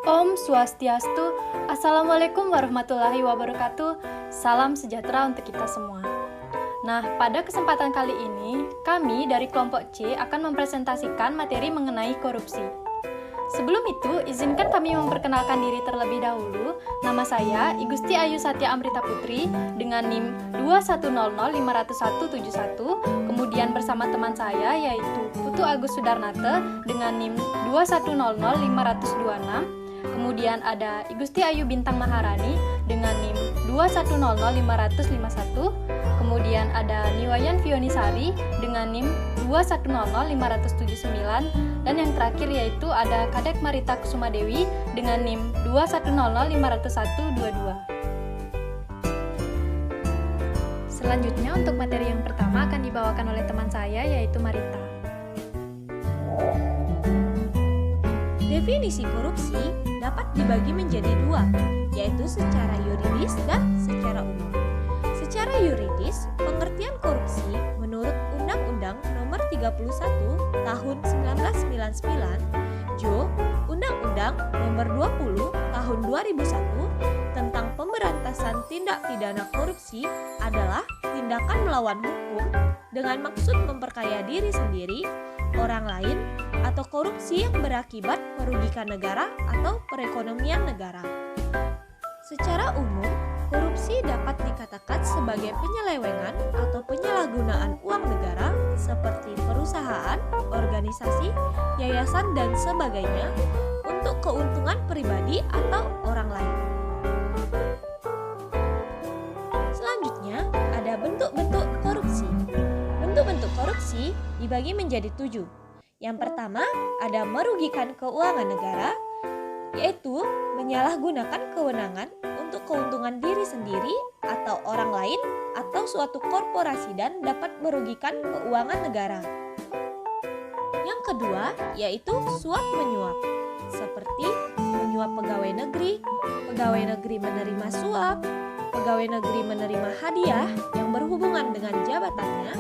Om Swastiastu, Assalamualaikum warahmatullahi wabarakatuh, salam sejahtera untuk kita semua. Nah, pada kesempatan kali ini, kami dari kelompok C akan mempresentasikan materi mengenai korupsi. Sebelum itu, izinkan kami memperkenalkan diri terlebih dahulu. Nama saya Igusti Ayu Satya Amrita Putri dengan NIM 210050171, kemudian bersama teman saya yaitu Putu Agus Sudarnate dengan NIM 2100526. Kemudian ada Igusti Ayu Bintang Maharani dengan NIM 2100551. Kemudian ada Niwayan Fionisari dengan NIM 2100579. Dan yang terakhir yaitu ada Kadek Marita Kusuma Dewi dengan NIM 210050122. Selanjutnya untuk materi yang pertama akan dibawakan oleh teman saya yaitu Marita. Definisi korupsi dapat dibagi menjadi dua, yaitu secara yuridis dan secara umum. Secara yuridis, pengertian korupsi menurut Undang-Undang Nomor 31 Tahun 1999, Jo, Undang-Undang Nomor 20 Tahun 2001 tentang pemberantasan tindak pidana korupsi adalah tindakan melawan hukum dengan maksud memperkaya diri sendiri, orang lain, atau korupsi yang berakibat merugikan negara atau perekonomian negara. Secara umum, korupsi dapat dikatakan sebagai penyelewengan atau penyalahgunaan uang negara seperti perusahaan, organisasi, yayasan, dan sebagainya untuk keuntungan pribadi atau orang lain. Selanjutnya, ada bentuk-bentuk korupsi. Bentuk-bentuk korupsi dibagi menjadi 7. Yang pertama, ada merugikan keuangan negara, yaitu menyalahgunakan kewenangan untuk keuntungan diri sendiri atau orang lain atau suatu korporasi dan dapat merugikan keuangan negara. Yang kedua, yaitu suap-menyuap, seperti menyuap pegawai negeri menerima suap, pegawai negeri menerima hadiah yang berhubungan dengan jabatannya,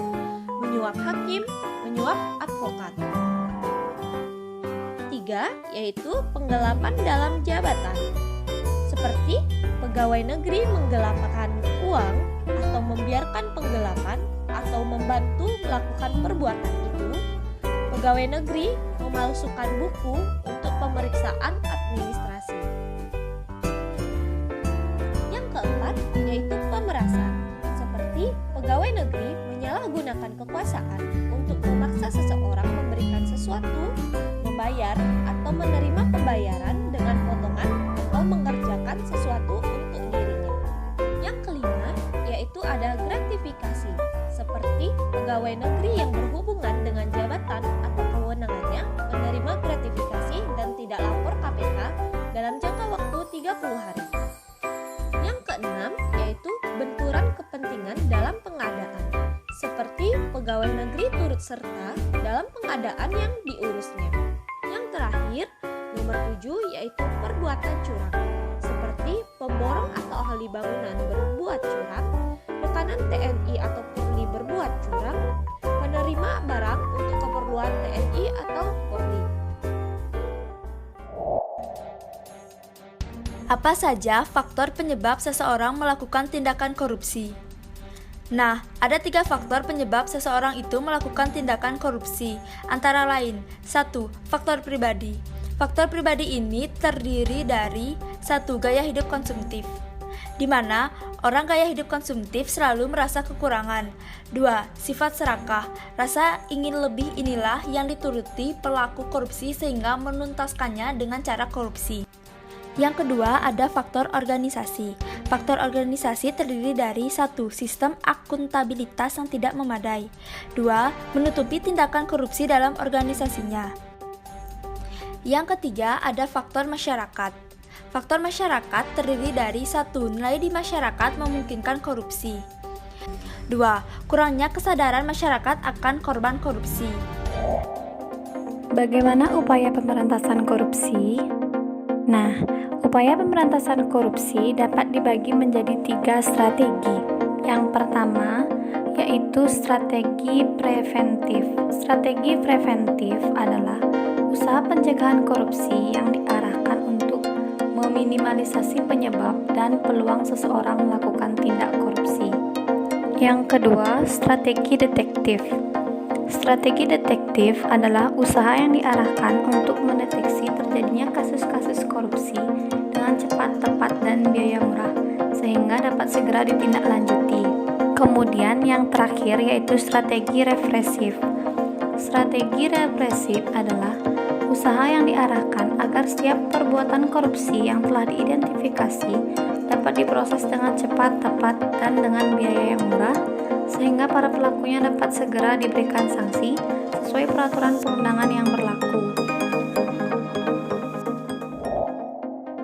menyuap hakim, menyuap advokat. Ketiga, yaitu penggelapan dalam jabatan, seperti pegawai negeri menggelapkan uang atau membiarkan penggelapan atau membantu melakukan perbuatan itu. Pegawai negeri memalsukan buku untuk pemeriksaan administrasi. Yang keempat, yaitu pemerasan, seperti pegawai negeri menyalahgunakan kekuasaan untuk memaksa seseorang memberikan sesuatu, membayar atau menerima pembayaran dengan potongan atau mengerjakan sesuatu untuk dirinya. Yang kelima, yaitu ada gratifikasi, seperti pegawai negeri yang berhubungan dengan jabatan atau kewenangannya menerima gratifikasi dan tidak lapor KPK dalam jangka waktu 30 hari. Yang keenam, yaitu benturan kepentingan dalam pengadaan, seperti pegawai negeri turut serta dalam pengadaan yang diurusnya. Yang terakhir, nomor 7, yaitu perbuatan curang, seperti pemborong atau ahli bangunan berbuat curang, rekanan TNI atau Polri berbuat curang, menerima barang untuk keperluan TNI atau Polri. Apa saja faktor penyebab seseorang melakukan tindakan korupsi? Nah, ada 3 faktor penyebab seseorang itu melakukan tindakan korupsi, antara lain 1. Faktor pribadi. Faktor pribadi ini terdiri dari 1. Gaya hidup konsumtif, di mana orang gaya hidup konsumtif selalu merasa kekurangan. 2. Sifat serakah. Rasa ingin lebih inilah yang dituruti pelaku korupsi sehingga menuntaskannya dengan cara korupsi. Yang kedua, ada faktor organisasi. Faktor organisasi terdiri dari 1. Sistem akuntabilitas yang tidak memadai. 2. Menutupi tindakan korupsi dalam organisasinya. Yang ketiga, ada faktor masyarakat. Faktor masyarakat terdiri dari 1. Nilai di masyarakat memungkinkan korupsi. 2. Kurangnya kesadaran masyarakat akan korban korupsi. Bagaimana upaya pemberantasan korupsi? Nah, upaya pemberantasan korupsi dapat dibagi menjadi 3 strategi. Yang pertama, yaitu strategi preventif. Strategi preventif adalah usaha pencegahan korupsi yang diarahkan untuk meminimalisasi penyebab dan peluang seseorang melakukan tindak korupsi. Yang kedua, strategi detektif. Strategi detektif adalah usaha yang diarahkan untuk mendeteksi terjadinya kasus-kasus korupsi dengan cepat, tepat, dan biaya murah, sehingga dapat segera ditindaklanjuti. Kemudian yang terakhir yaitu strategi represif. Strategi represif adalah usaha yang diarahkan agar setiap perbuatan korupsi yang telah diidentifikasi dapat diproses dengan cepat, tepat, dan dengan biaya yang murah, sehingga para pelakunya dapat segera diberikan sanksi sesuai peraturan perundangan yang berlaku.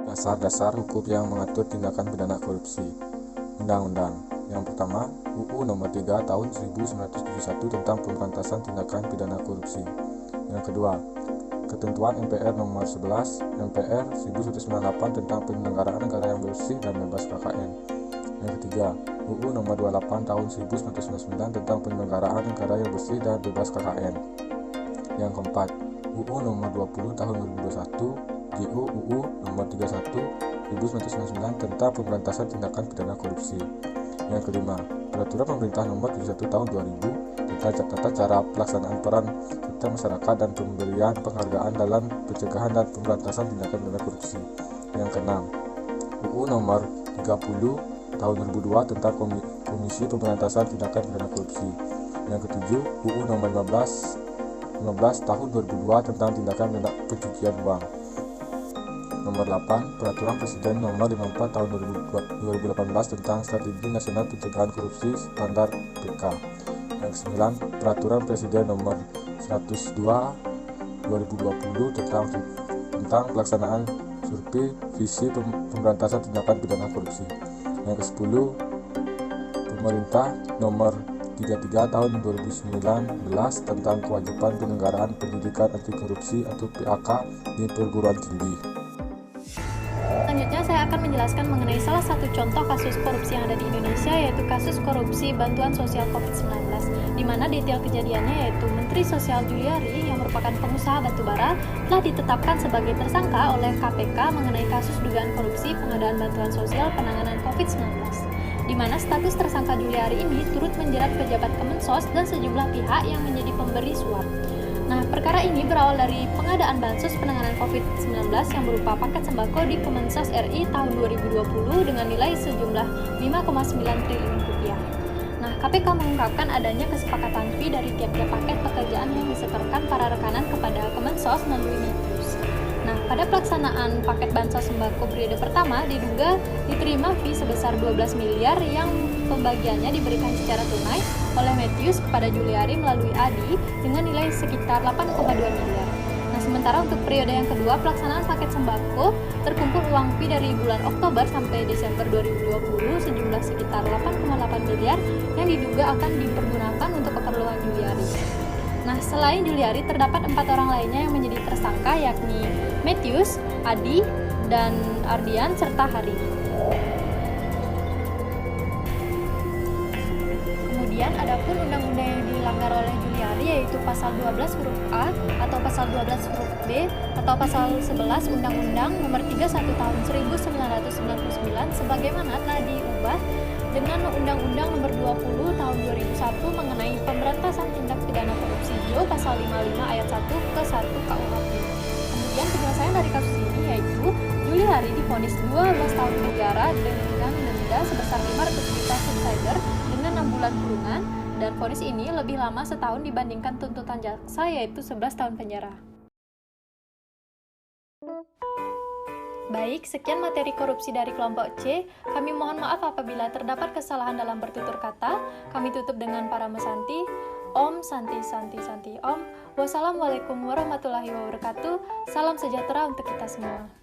Dasar-dasar hukum yang mengatur tindakan pidana korupsi. Undang-undang. Yang pertama, UU Nomor 3 Tahun 1971 tentang Pemberantasan Tindakan Pidana Korupsi. Yang kedua, Ketentuan MPR Nomor 11 MPR 1998 tentang Penyelenggaraan Negara yang Bersih dan Bebas KKN. Yang ketiga, UU Nomor 28 Tahun 1999 tentang Penyelenggaraan Negara yang Bersih dan Bebas KKN. Yang keempat, UU Nomor 20 Tahun 2021 GUU Nomor 31 1999 tentang Pemberantasan Tindakan Pidana Korupsi. Yang kelima, Peraturan Pemerintah Nomor 71 Tahun 2000 tentang tata cara pelaksanaan peran serta masyarakat dan pemberian penghargaan dalam pencegahan dan pemberantasan tindakan pidana korupsi. Yang keenam, UU Nomor 30 Tahun 2002 tentang Komisi Pemberantasan Tindakan Pidana Korupsi. Yang ketujuh, UU Nomor 15 Tahun 2002 tentang tindakan pidana pencucian uang. Nomor 8, Peraturan Presiden Nomor 54 Tahun 2018 tentang Strategi Nasional Pencegahan Korupsi Standar PK. Yang 9, Peraturan Presiden Nomor 102 2020 tentang pelaksanaan survei visi pemberantasan tindakan pidana korupsi. Yang ke-10, Pemerintah Nomor 33 Tahun 2019 tentang kewajiban penyelenggaraan pendidikan anti korupsi atau PAK di perguruan tinggi. Selanjutnya saya akan menjelaskan mengenai salah satu contoh kasus korupsi yang ada di Indonesia, yaitu kasus korupsi bantuan sosial COVID-19, di mana detail kejadiannya yaitu Menteri Sosial Juliari yang merupakan pengusaha batubara telah ditetapkan sebagai tersangka oleh KPK mengenai kasus dugaan korupsi pengadaan bantuan sosial penanganan COVID-19, di mana status tersangka Juliari ini turut menjerat pejabat Kemensos dan sejumlah pihak yang menjadi pemberi suap. Nah, perkara ini berawal dari pengadaan bansos penanganan COVID-19 yang berupa paket sembako di Kemensos RI tahun 2020 dengan nilai sejumlah 5,9 triliun rupiah. Nah, KPK mengungkapkan adanya kesepakatan fee dari tiap-tiap paket pekerjaan yang disetorkan para rekanan kepada Kemensos melalui Metius. Nah, pada pelaksanaan paket bansos sembako periode pertama diduga diterima fee sebesar 12 miliar yang pembagiannya diberikan secara tunai oleh Metius kepada Juliari melalui Adi dengan nilai sekitar 8,2 miliar. Nah, sementara untuk periode yang kedua pelaksanaan paket sembako terkumpul uang fee dari bulan Oktober sampai Desember 2020 sejumlah sekitar 8,8 miliar yang diduga akan dipergunakan untuk keperluan Juliari. Nah, selain Juliari terdapat 4 orang lainnya yang menjadi tersangka, yakni Metius, Adi, dan Ardian serta Hari. Kemudian adapun undang-undang yang dilanggar oleh Juliari yaitu pasal 12 huruf A atau pasal 12 huruf B atau pasal 11 Undang-Undang Nomor 31 Tahun 1999 sebagaimana telah diubah dengan Undang-Undang Nomor 20 Tahun 2001 mengenai pemberantasan tindak pidana korupsi JO pasal 55 ayat 1 ke 1 KUHP. Kemudian penyelesaian dari kasus ini yaitu Juliari divonis 12 tahun penjara dengan denda sebesar 500 juta subsider dengan 6 bulan kurungan, dan vonis ini lebih lama setahun dibandingkan tuntutan jaksa yaitu 11 tahun penjara. Baik, sekian materi korupsi dari kelompok C. Kami mohon maaf apabila terdapat kesalahan dalam bertutur kata. Kami tutup dengan Parama Santi. Om Santi Santi Santi Om. Wassalamualaikum warahmatullahi wabarakatuh. Salam sejahtera untuk kita semua.